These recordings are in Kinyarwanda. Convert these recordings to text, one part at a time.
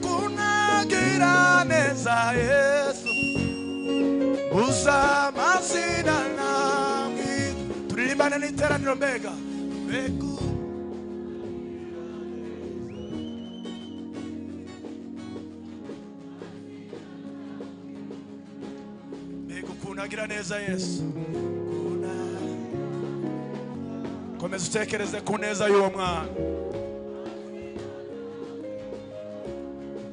kunagira neza Yesu uza mazina namwe turirimbana n'iteraniro mbega kunagira neza Yesu komeza utekereze ku neza y'uwo mwana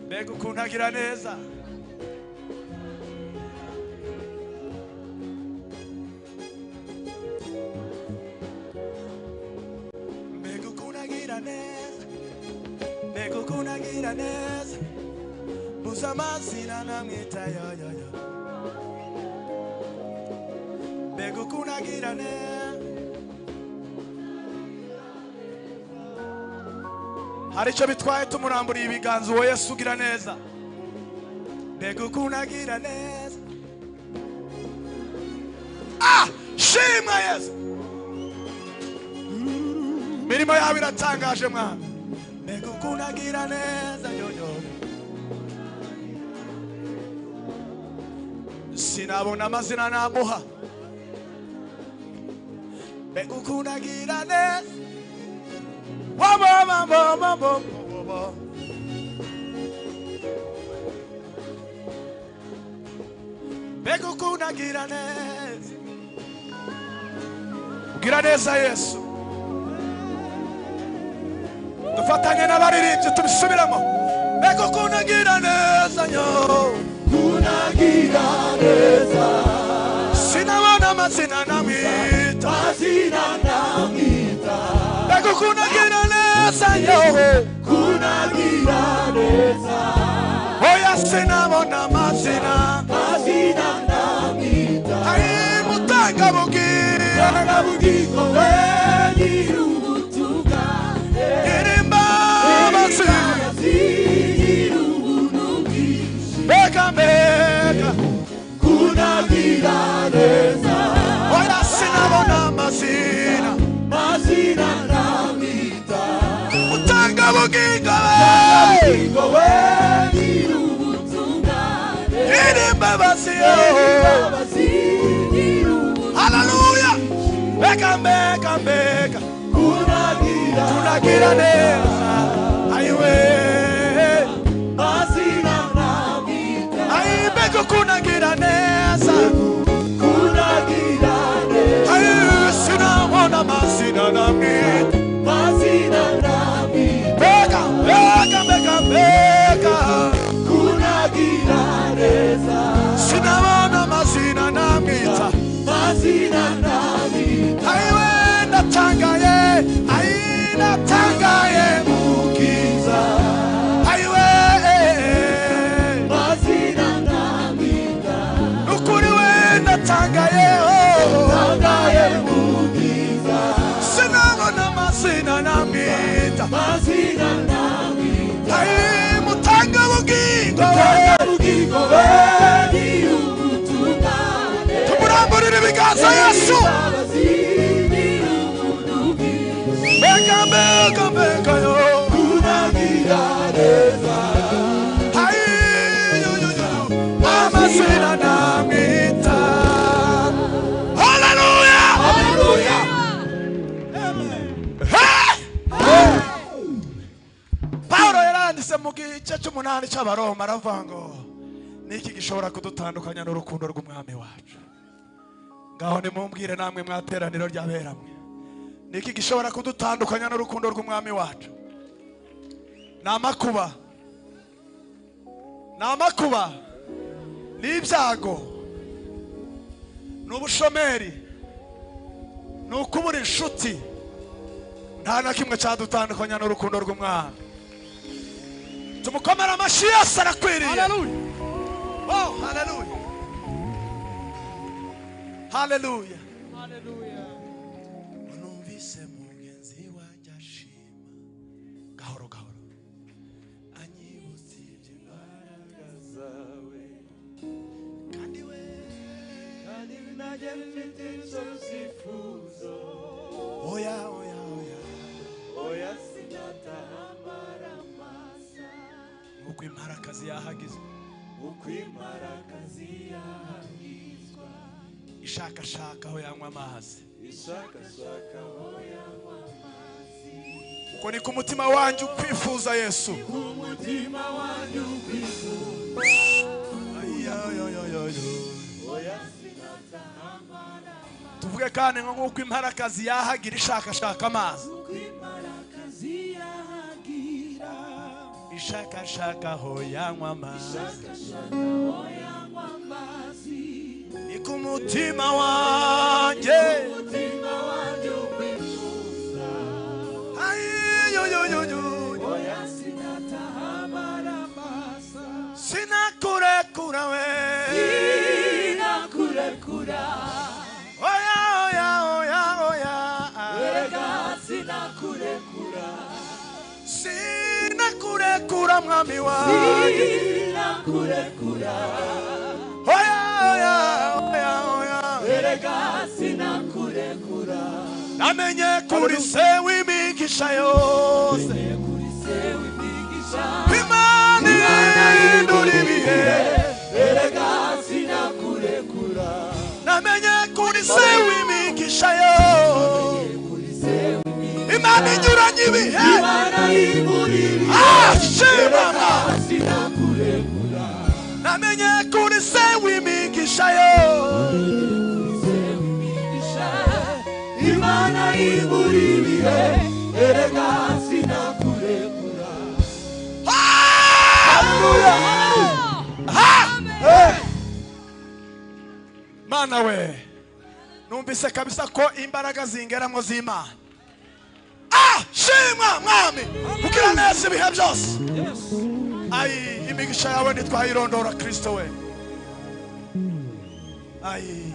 mbega kunagira neza mbega kunagira neza mbega kunagira neza buza amazina namwita ya mbega kunagira neza hari icyo bitwaye tumuramburiye ibiganza uwo Yesu ugira neza mbega kunagira neza shimwa Yesu mirimo yawe iratangaje mwana mbega kunagira neza sinabona amazina namuha mbega kunagira neza mbega kunagira neza ugira neza Yesu dufatanye n'abaririmbyi tubisubiramo mbega kunagira neza kunagira neza sinabona amazina namwita mbega kunagira neza kunagira neza oya sinabona amazina namwita ayi mutanga bugingo we nyir'ubutungane irimbabazi mbega kunagira neza oya sinabona amazina namwita mutanga bugingo we nyir'ubutungane irimbabazi haleluya mbega kunagira neza ayiwe mazina namwita ayi mbega kunagira neza ayi sinabona amazina namwita mbega kunagira neza sinabona amazina namwita ayiwe natangaye mukiza ayiwe nukuri we natangaye mukiza sinabona amazina namwita ayi mutanga bugingo we tumuramburire ibiganza Yesu mbega yo kunagira neza amazina namwita haleluya Paulo yaranditse mu gice cy'umunani cy'abaroma aravuga ngo niki gishobora kudutandukanya n'urukundo rw'umwami wacu ngaho nimumbwire namwe mwateraniro ry'aberamwe niki gishobora kudutandukanya n'urukundo rw'umwami wacu n'amakuba n'ibyago n'ubushomeri n'ukubura inshuti nta na kimwe cyadutandukanya n'urukundo rw'umwami tumukomera amashyi Yesu arakwiriye haleluya oh haleluya haleluya haleluya numvise mugenzi wanjye ashima gahoro anyibutse iby'imbaraga zawe kandi najye mfite inzozifuzo oya sinataha maramasa imparakazi yahagizwe, ishakashaka aho yanywa amazi, uko niko umutima wanjye ukwifuza Yesu. Tuvuge kandi nk'uko imparakazi yahagira ishakashaka amazi, ishakashaka aho yanywa amazi, niko umutima wanjye sinakurekura we, sinakurekura, oya oya oya oya, erega sinakurekura, sinakurekura mwami wanjye, sinakurekura, oya oya oya oya, erega sinakurekura. Namenye kuri se w'imigisha yose, Imana ihindura ibihe, erega sinakurekura. Namenye kuri se w'imigisha yose, Imana inyuranye ibihe, ashimama, sinakurekura. Namenye kuri se w'imigisha yose, Imana ihindura ibihe, erega sinakurekura. Mana we, numvise kabisa ko imbaraga zingeramo z'Imana. Shimwa mwami, kugira neza ibihe byose. Ai, imigisha yawe ntitwayirondora Kristo we. Ai,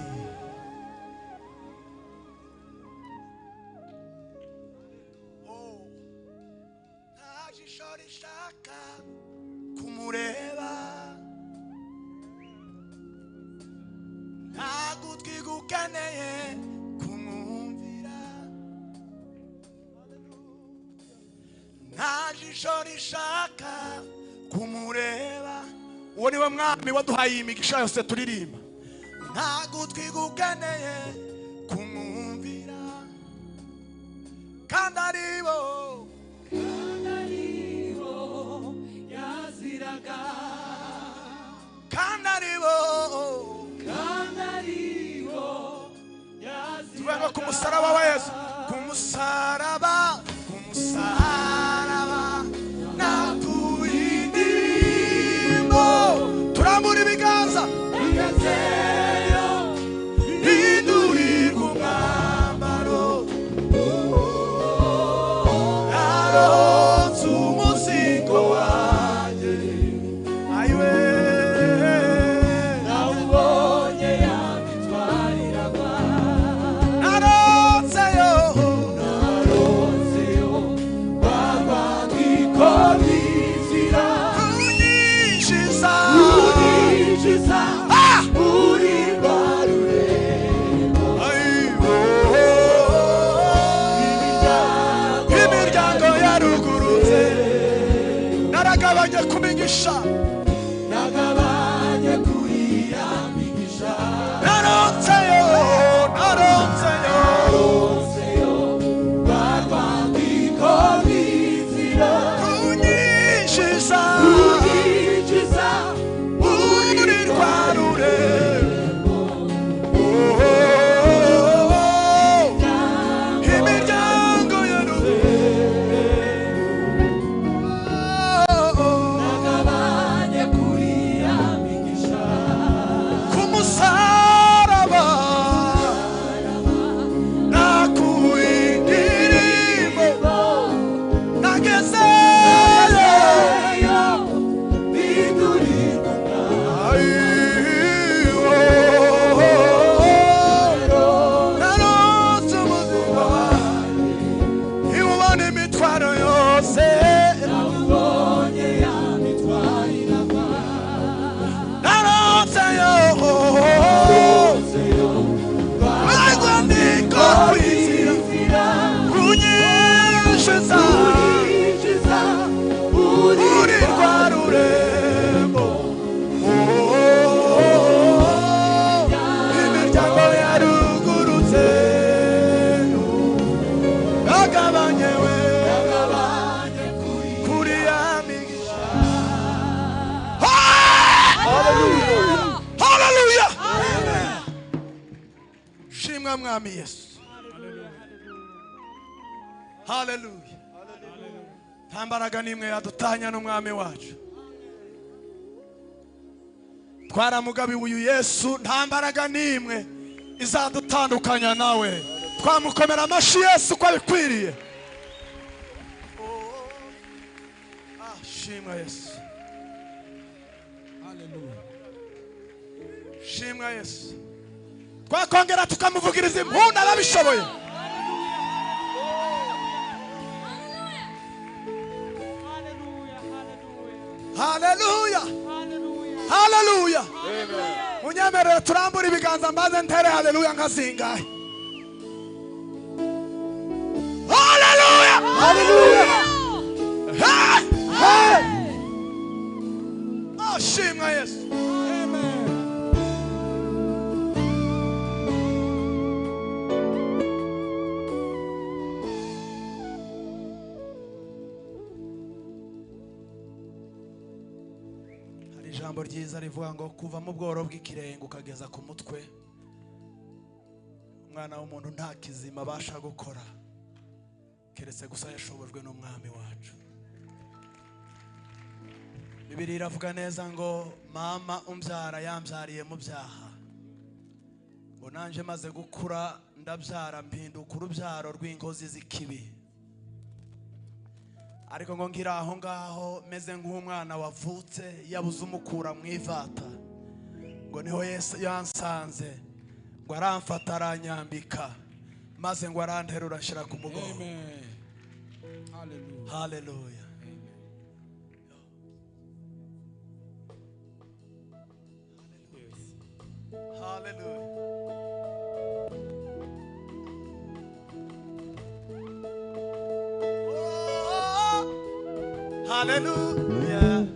shaka kumureba, ntagutwi gukeneye kumwumvira, nta jisho rishaka kumureba. Uwo niwe mwami waduhaye imigisha yose turirimba. Ntagutwi gukeneye kumwumvira, kandi aribo tuvuga ku musaraba wa Yesu, ku musaraba, ku musaraba natuye indirimbo, turambura ibiganza bigezeyo, hindurirwa umwambaro, naronse umuzigo wanjye, ayiwe kumigisha, nagabanye kuriya migisha, naronseyo, naronseyo, naronseyo, barwandiko bizira, kunyishiza, kunyishiza, uri rwarure, imiryango y'urugo, mwami Yesu. Haleluya. Nta mbaraga n'imwe yadutanya n'umwami wacu. Twaramugabiwe uyu Yesu, nta mbaraga n'imwe izadutandukanya nawe. Twamukomera amashi Yesu ko abikwiriye. Shimwa Yesu. Hallelujah. Shimwa Yesu. Twakongera tukamuvugiriza impundu ababishoboye. Hallelujah. Hallelujah. Munyemerere turambura ibiganza mbaze ntere hallelujah nkazingaye. Hallelujah. Hallelujah. Hey! Hey! Oh, shimwa Yesu. Amen. Hari ijambo ryiza rivuga ngo kuva mu bworo bw'ikirenge ukageza ku mutwe, umwana w'umuntu nta kizima abasha gukora keretse gusa yashobojwe n'umwami wacu. Bibiliya iravuga neza ngo mama umbyara yambyariye mu byaha, ngo nanje maze gukura ndabyara mpinduka urubyaro rw'inkozi z'ikibi. Ariko ngo ngira aho ngaho meze nk'umwana wavutse yabuze umukura mu ivata, ngo niho Yesu yansanze, ngo aramfata aranyambika, maze ngo aranterura ashira ku mugongo. Amen. Hallelujah. Hallelujah. Hallelujah. Oh, hallelujah.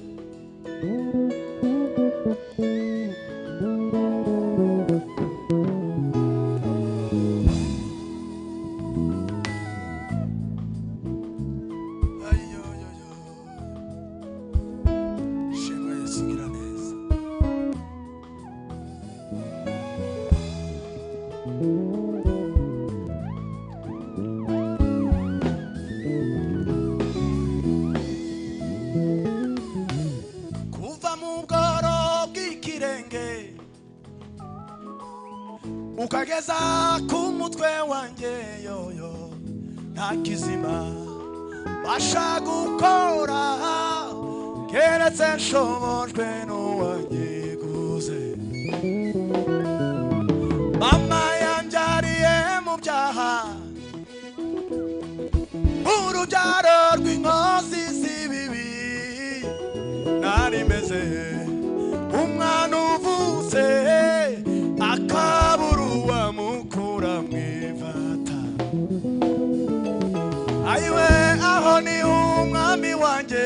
Ay, yo, yo, yo. Shimwa Yesu gira neza. Kuva mu bworo bw'ikirenge ukageza ku mutwe wanjye yoyo, nta kizima basha gukora keretse nshobojwe n'uwanyiguze. Mama yanjariye mu byaha, urubyaro rw'inkozi z'ibibi, nari meze umwana uvutse akabura uwamukura mu ivata. Ayiwe aho ni umwami wanjye,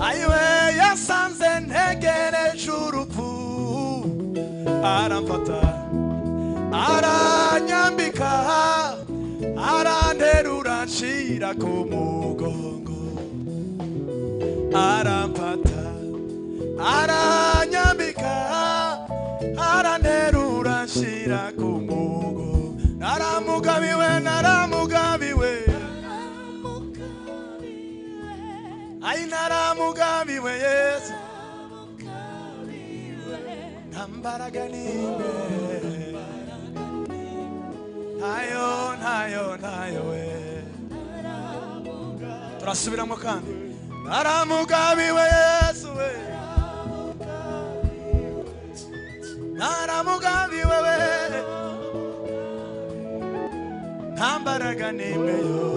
ayiwe yasanze ntegereje urupfu, aramfata aranyambika aranterura anshira ku mugongo, aramfata aranyambika aranterura anshira ku mugongo. Naramugabiwe, naramugabiwe, ay naramugabiwe Yesu, nta mbaraga n'imwe, ntayo ntayo ntayo we. Turasubiramo kandi naramugabiwe Yesu we, naramugabiwe we, nta mbaraga n'imwe yo.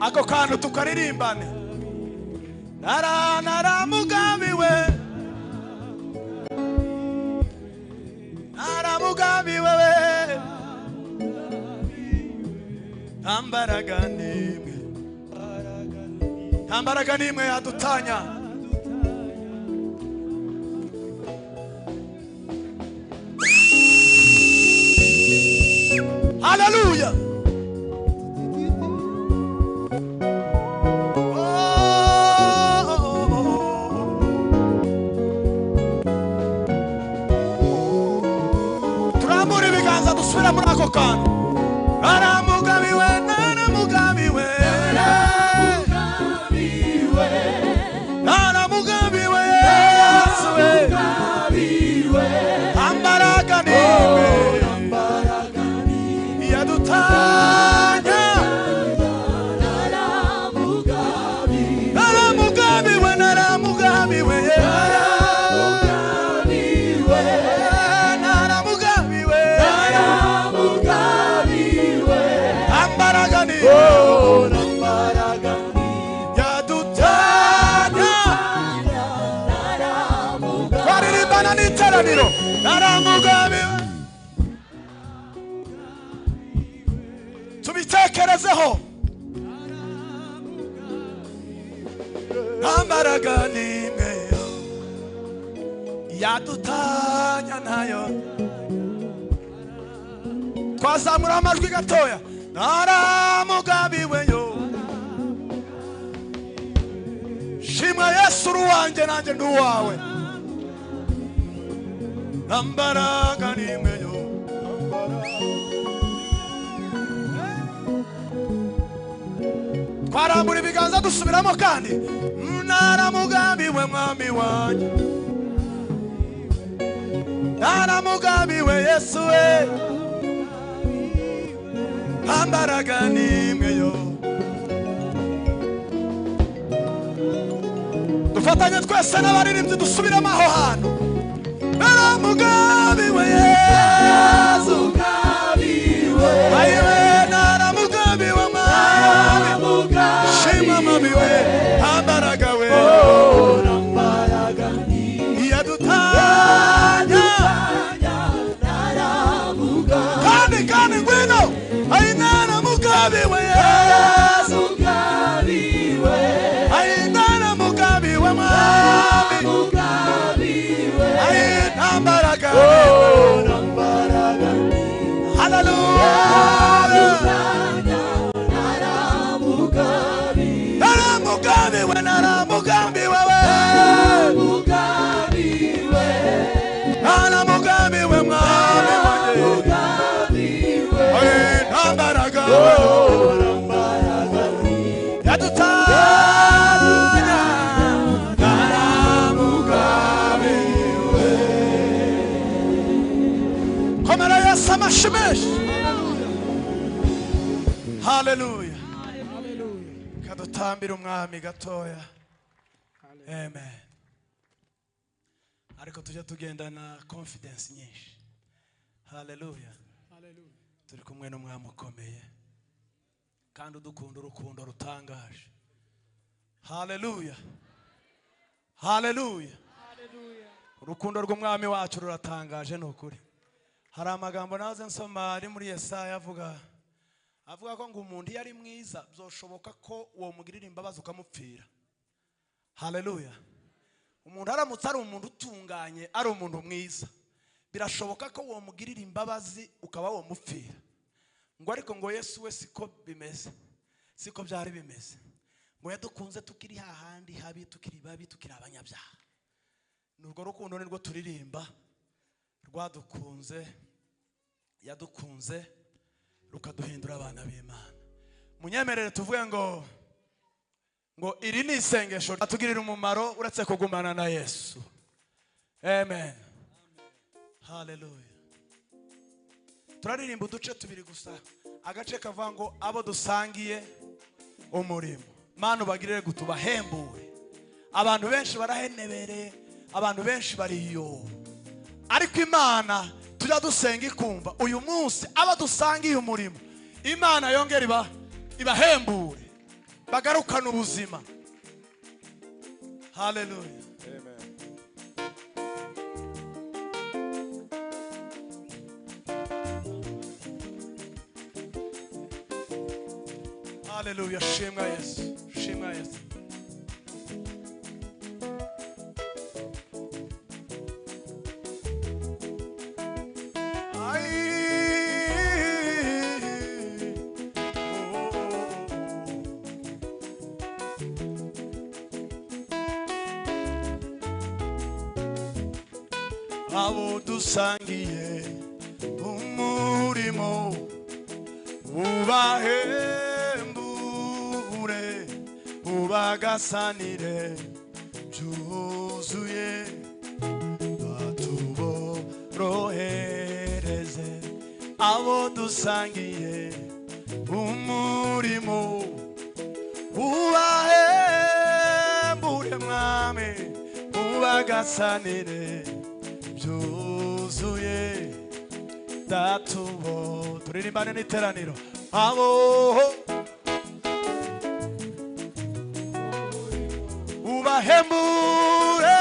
Ako kantu tukaririmbane. Naramugabiwe, naramugabiwe we, nta mbaraga n'imwe, nta mbaraga n'imwe yadutanya. Hallelujah. dusubira muri ako kantu. Naramugabiwe, naramugabiwe, naramugabiwe, naramugabiwe, ambaraga niwe yadutanya. Naramugabiwe, naramugabiwe, naramugabiwe. Tubitekerezeho. Ambaraga nimwe yadutanya nayo. Twazamura amajwi gatoya. Naramugabiwe yo. Shimwa Yesu ruwanjye nanjye nduwawe. Ambaraga nimwe yo. Twarambura ibiganza dusubiramo kandi. Naramugabiwe mwami wanjye. Naramugabiwe Yesu we. Ambaraga nimwe yo. Dufatanye twese n'abaririmbyi dusubiramo aho hantu. Naramugabiwe Yesu gabiwe. Ayiwe naramugabiwe mwami. Shima mabiwe. Ambaraga we. Ambaraga ni yadutanya. Naramugabiwe. Kandi ngwino. Ayi naramugabiwe Yesu gabiwe. Ayi naramugabiwe mwami. Nambaraga, nambaraga, hallelujah. Naramugabiwe, naramugabiwe, naramugabiwe mwami wanjye. Nambaraga, yadutanya. Samashimesh. Hallelujah. Kadutambira umwami gatoya. Amen. Ariko tujya tugendana confidence nyinshi. Hallelujah. Turi kumwe n'umwami ukomeye kandi udukunda urukundo rutangaje. Hallelujah. Hallelujah. Urukundo rw'umwami wacu ruratangaje n'ukuri. Hari amagambo naze nsoma ari muri Yesaya avuga ko ngo umuntu yari mwiza byoshoboka ko uwo mugirira imbabazi ukamupfira. Hallelujah. Umuntu aramutse ari umuntu utunganye, ari umuntu mwiza, birashoboka ko uwo mugirira imbabazi ukaba wo mupfira. Ngo ariko ngo Yesu we siko bimeze. Siko byari bimeze. Ngo yadukunze tukiri hahandi habi, tukiri babi, tukiri abanyabyaha. Nubwo rukundo nirwo turirimba. Rwadukunze, yadukunze, rukaduhindura abana b'Imana. Munyemerere tuvuge ngo iri ni isengesho atugirira umumaro uretse kugumana na Yesu. Amen. Hallelujah. Turaririmba uduce tubiri gusa. Agace kavuga ngo abo dusangiye umurimo. Mana ubagirire gutubahembure. Abantu benshi barahenebereye, abantu benshi bariyo. Ariko Imana tujya dusenga ikumva uyu munsi aba dusangiye umurimo. Imana yongera ibahembure bagarukana ubuzima. Hallelujah. Amen. Hallelujah. Shimwa Yesu. Shimwa Yesu. Abo dusangiye umurimo. umurimo ubahembure ubagasanire byuzuye batuborohereze abo dusangiye umurimo ubahembure mwami ubagasanire byuzuye datubo turirimbane n'iteraniro abo ubahembure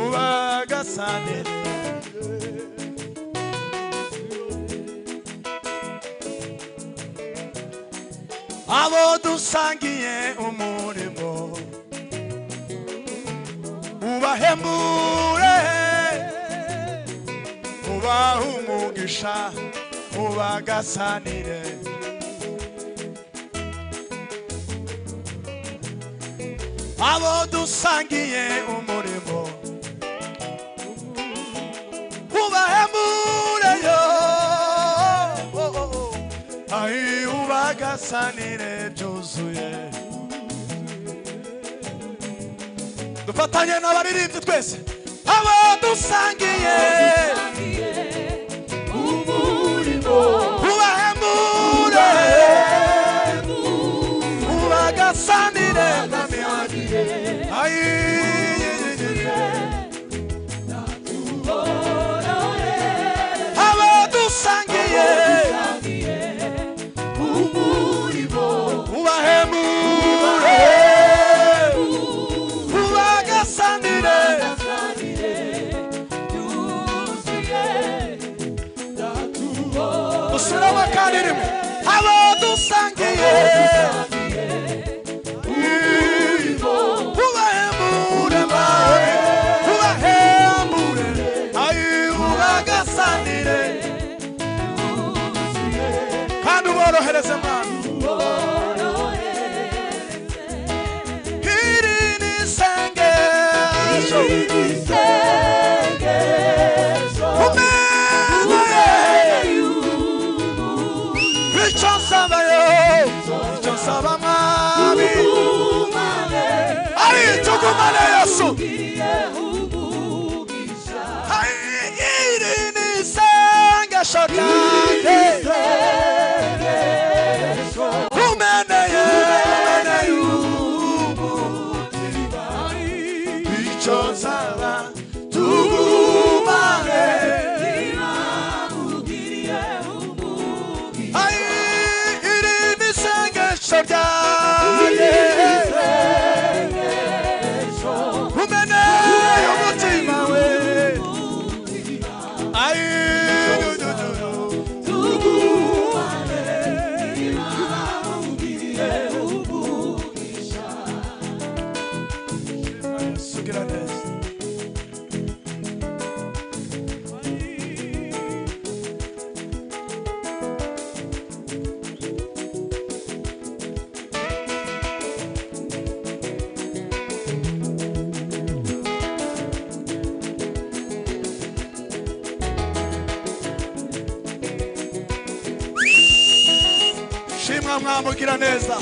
ubagasanire abo dusangiye umurimo ubahembure ubaha umugisha ubagasanire abo dusangiye umurimo ubahembure yo ayi ubagasanire byuzuye dufatanye n'abaririmbyi twese abo dusangiye umurimo ubahembure ubagasanire abo dusangiye umurimo ubahembure ubagasanire dusubiramo kandi rimwe abo dusangiye ubahembure ubahembure ayi ubagasanire kandi uborohereze mwami iri ni isengesho icyo nsaba mwami ari tugumane Yesu iri ni isengesho ryanjye kumeneye icyo nsaba tugumane umeneye umutima we sugira neza shimwa mwamugira neza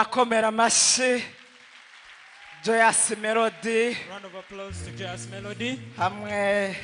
mubakomera amashyi Joyous Melody Round of applause to Joyous Melody. hamwe